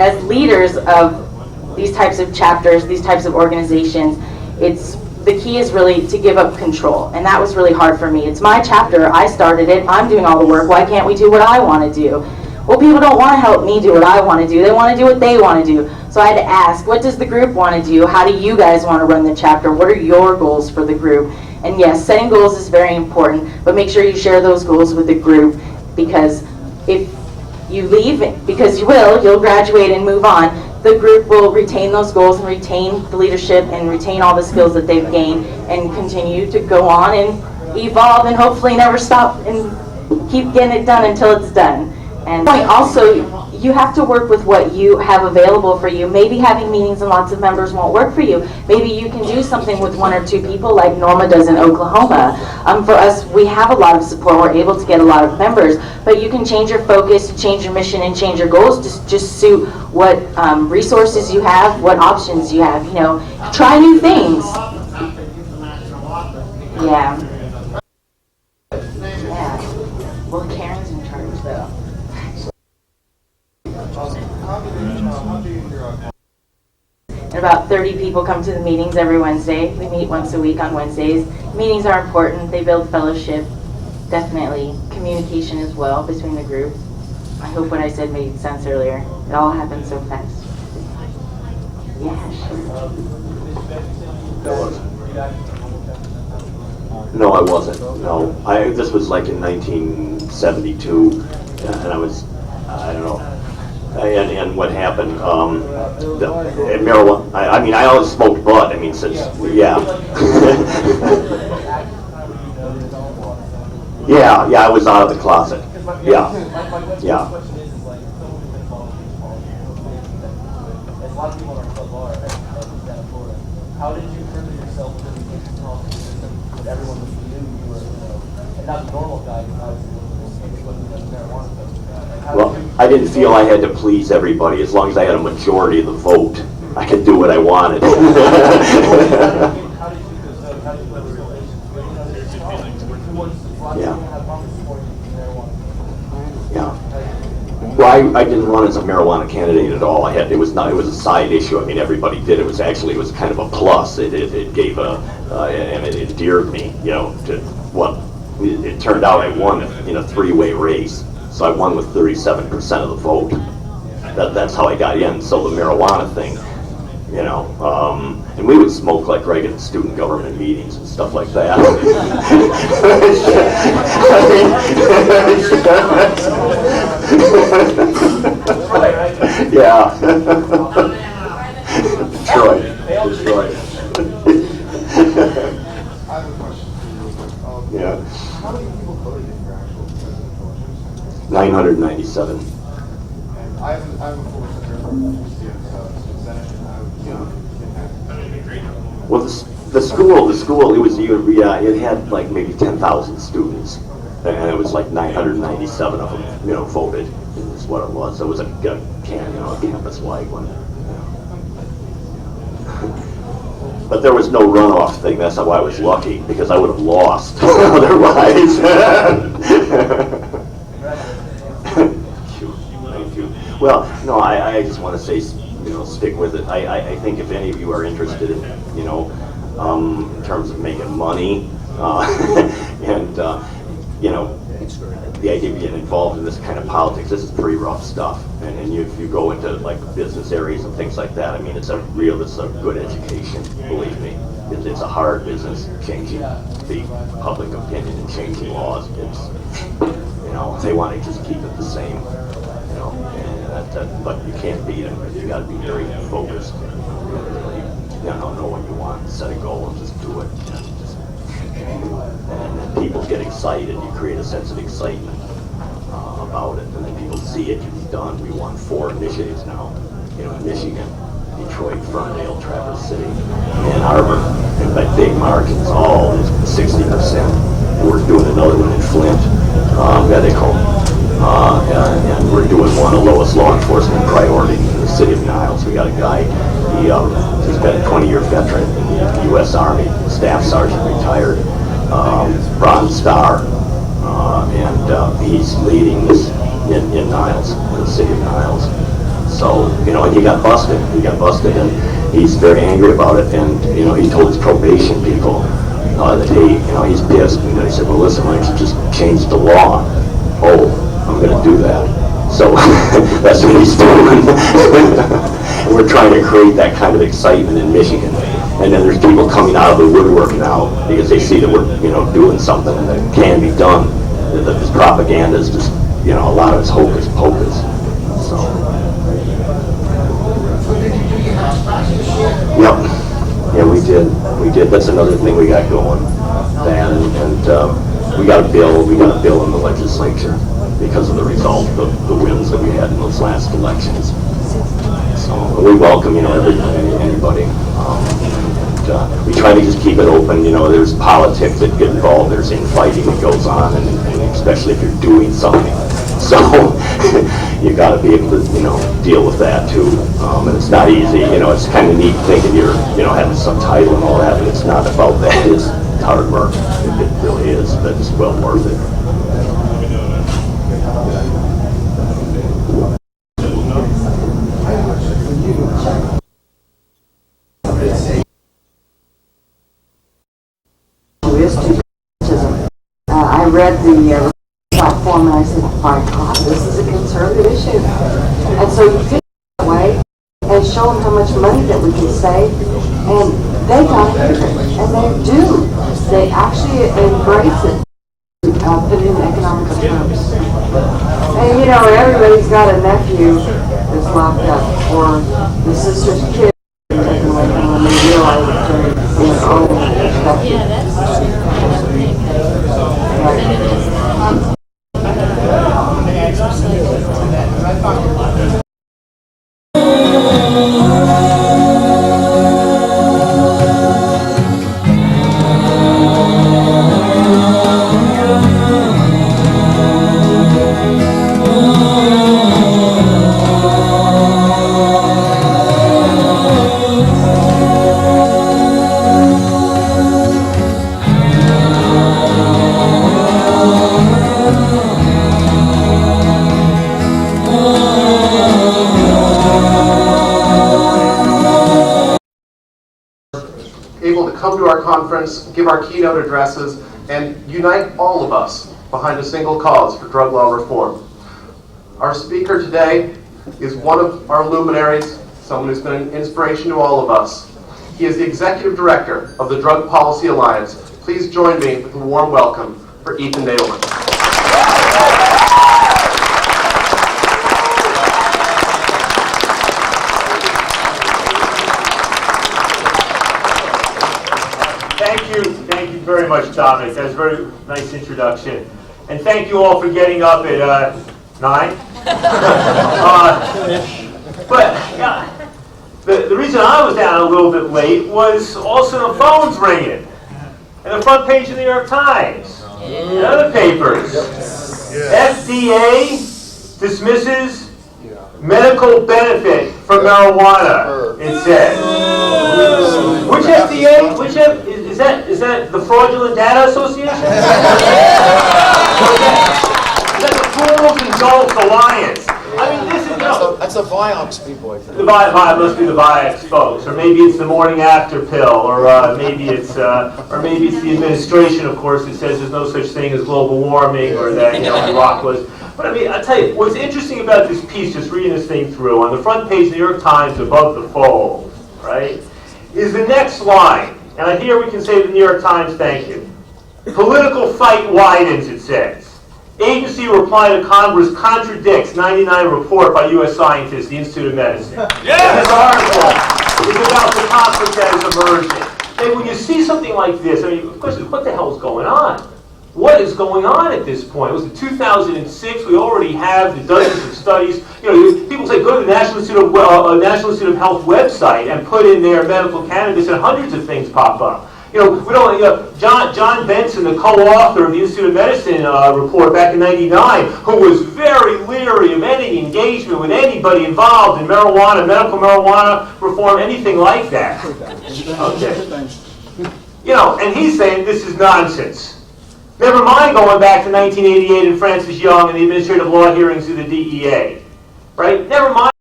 as leaders of these types of chapters, these types of organizations, the key is really to give up control, and that was really hard for me. It's my chapter, I started it, I'm doing all the work, why can't we do what I want to do? Well, people don't want to help me do what I want to do, they want to do what they want to do. So I had to ask, what does the group want to do? How do you guys want to run the chapter? What are your goals for the group? And yes, setting goals is very important, but make sure you share those goals with the group, because if you leave, because you'll graduate and move on, the group will retain those goals and retain the leadership and retain all the skills that they've gained and continue to go on and evolve and hopefully never stop and keep getting it done until it's done. And also, you have to work with what you have available for you. Maybe having meetings and lots of members won't work for you. Maybe you can do something with 1 or 2 people like Norma does in Oklahoma. For us, we have a lot of support. We're able to get a lot of members, but you can change your focus, change your mission, and change your goals to just suit what resources you have, what options you have. You know, try new things. Yeah. Yeah. Well, Karen's in charge though. And about 30 people come to the meetings every Wednesday. We meet once a week on Wednesdays. Meetings are important. They build fellowship. Definitely communication as well between the group. I hope what I said made sense earlier. It all happened so fast. Yeah, sure. No, I wasn't. No, this was like in 1972, and I don't know. And what happened, marijuana, I mean, I always smoked bud, I mean, since, yeah. yeah, I was out of the closet, yeah. A lot of people are so lower at Florida. How did you further yourself to the small system that everyone was new, you were, and not the normal guy, obviously, was marijuana. Well, I didn't feel I had to please everybody. As long as I had a majority of the vote, I could do what I wanted. Yeah. Well, I didn't run as a marijuana candidate at all. It was a side issue. I mean, everybody did. It was kind of a plus. It gave and it endeared me, to what it turned out. I won in a 3-way race. So I won with 37% of the vote. That's how I got in. So the marijuana thing, and we would smoke like right at student government meetings and stuff like that. Yeah. Detroit. I have a question for you. Yeah. How many people voted in your actual presidential elections? 997. And I have a full center for Senate, and I would Well, the school, it had like maybe 10,000 students, and it was like 997 of them, voted. Is what it was. It was a campus-wide one. But there was no runoff thing. That's how I was lucky, because I would have lost otherwise. Thank you. Well, no, I just want to say, stick with it. I think if any of you are interested in, in terms of making money, and the idea of getting involved in this kind of politics, this is pretty rough stuff. And if you go into like business areas and things like that, I mean, it's a good education, believe me. It's a hard business, changing the public opinion and changing laws. It's, they want to just keep it the same, but you can't beat them. You got to be very focused. Really, know what you want, set a goal, and just do it. And then people get excited. You create a sense of excitement about it, and then people see it can be done. We won 4 initiatives now, in Michigan, Detroit, Ferndale, Traverse City, Ann Arbor, and by big margins, all 60%. We're doing another one in Flint, medical, and we're doing one of the lowest law enforcement priority in the city of Niles. We got a guy, he's been a 20-year veteran in the U.S. Army, staff sergeant, retired, Bronze Star, and he's leading this in Niles, in the city of Niles. So, and he got busted. And he's very angry about it. And, he told his probation people that, hey, he's pissed. And they said, well, listen, why don't you just change the law? Oh, I'm going to do that. So that's what he's doing. And we're trying to create that kind of excitement in Michigan. And then there's people coming out of the woodwork now because they see that we're, doing something that can be done. That this propaganda is just, a lot of it's hocus pocus. So. Yep. Yeah, we did. That's another thing we got going. And we got a bill in the legislature because of the result of the wins that we had in those last elections. So we welcome, anybody. We try to just keep it open. There's politics that get involved. There's infighting that goes on, and especially if you're doing something. So you got to be able to, deal with that too. And it's not easy. It's kind of neat thinking you're, having some title and all that, but it's not about that. It's hard work. It really is, but it's well worth it. I read the platform and I said, my God, this is a conservative issue. And so you take it that way and show them how much money that we can save, and they got it, and they do. They actually embrace it, put it in economic terms. And everybody's got a nephew that's locked up, or the sister's kid taken away from them, and they realize that they're being overprotected. Come to our conference, give our keynote addresses, and unite all of us behind a single cause for drug law reform. Our speaker today is one of our luminaries, someone who's been an inspiration to all of us. He is the Executive Director of the Drug Policy Alliance. Please join me with a warm welcome for Ethan Nadelmann. Thank you very much, Dominic. That was a very nice introduction. And thank you all for getting up at 9. But the reason I was down a little bit late was also the phones ringing. And the front page of the New York Times. And other papers. FDA dismisses medical benefit from marijuana, it says. Which FDA? Is that the Fraudulent Data Association? Is that the Fools and Dolts Alliance? I mean, this is, That's the Vioxx people, I think. The must be the Vioxx folks, or maybe it's the morning after pill, or maybe it's the administration, of course, that says there's no such thing as global warming, or that Iraq was. But I mean, I'll tell you, what's interesting about this piece, just reading this thing through, on the front page of the New York Times, above the fold, right, is the next line. And here we can say to the New York Times, thank you. Political fight widens, it says. Agency reply to Congress contradicts 99 report by U.S. scientists, the Institute of Medicine. Yeah. This article is about the conflict that is emerging. And when you see something like this, I mean, of course, what the hell is going on? What is going on at this point? It was in 2006. We already have the dozens of studies. People say go to the National Institute of Health website and put in their medical cannabis, and hundreds of things pop up. John Benson, the co-author of the Institute of Medicine report back in '99, who was very leery of any engagement with anybody involved in marijuana, medical marijuana reform, anything like that. Okay. And he's saying this is nonsense. Never mind going back to 1988 and Francis Young and the administrative law hearings of the DEA, right? Never mind.